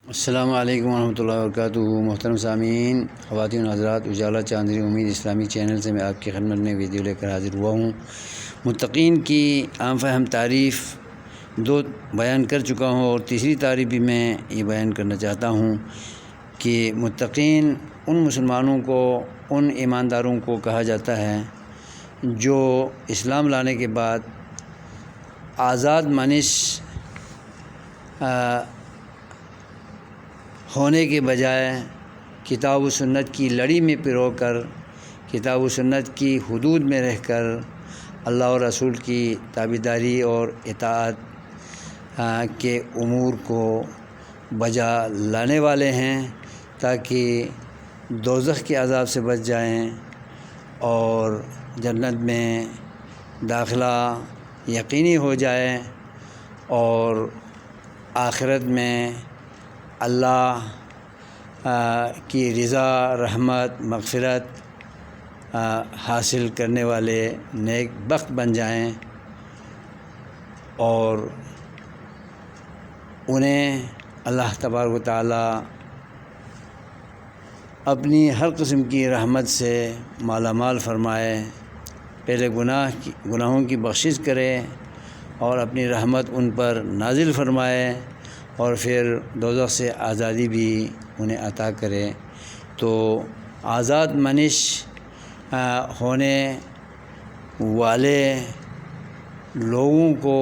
السلام علیکم ورحمۃ اللہ وبرکاتہ۔ محترم سامعین، خواتین و حضرات، اجالا چاندنی امید اسلامی چینل سے میں آپ کی خدمت میں ویڈیو لے کر حاضر ہوا ہوں۔ متقین کی عام فہم تعریف دو بیان کر چکا ہوں اور تیسری تعریف بھی میں یہ بیان کرنا چاہتا ہوں کہ متقین ان مسلمانوں کو، ان ایمانداروں کو کہا جاتا ہے جو اسلام لانے کے بعد آزاد منش ہونے کے بجائے کتاب و سنت کی لڑی میں پرو کر، کتاب و سنت کی حدود میں رہ کر اللہ اور رسول کی تابعداری اور اطاعت کے امور کو بجا لانے والے ہیں تاکہ دوزخ کے عذاب سے بچ جائیں اور جنت میں داخلہ یقینی ہو جائے اور آخرت میں اللہ کی رضا، رحمت، مغفرت حاصل کرنے والے نیک بخت بن جائیں اور انہیں اللہ تبارک و تعالیٰ اپنی ہر قسم کی رحمت سے مالا مال فرمائے، پہلے گناہوں کی بخشش کرے اور اپنی رحمت ان پر نازل فرمائے اور پھر دوزخ سے آزادی بھی انہیں عطا کرے۔ تو آزاد منش ہونے والے لوگوں کو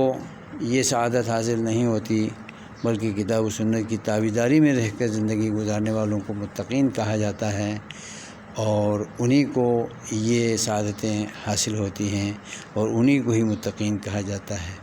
یہ سعادت حاصل نہیں ہوتی، بلکہ کتاب و سنت کی تابعداری میں رہ کر زندگی گزارنے والوں کو متقین کہا جاتا ہے اور انہی کو یہ سعادتیں حاصل ہوتی ہیں اور انہی کو ہی متقین کہا جاتا ہے۔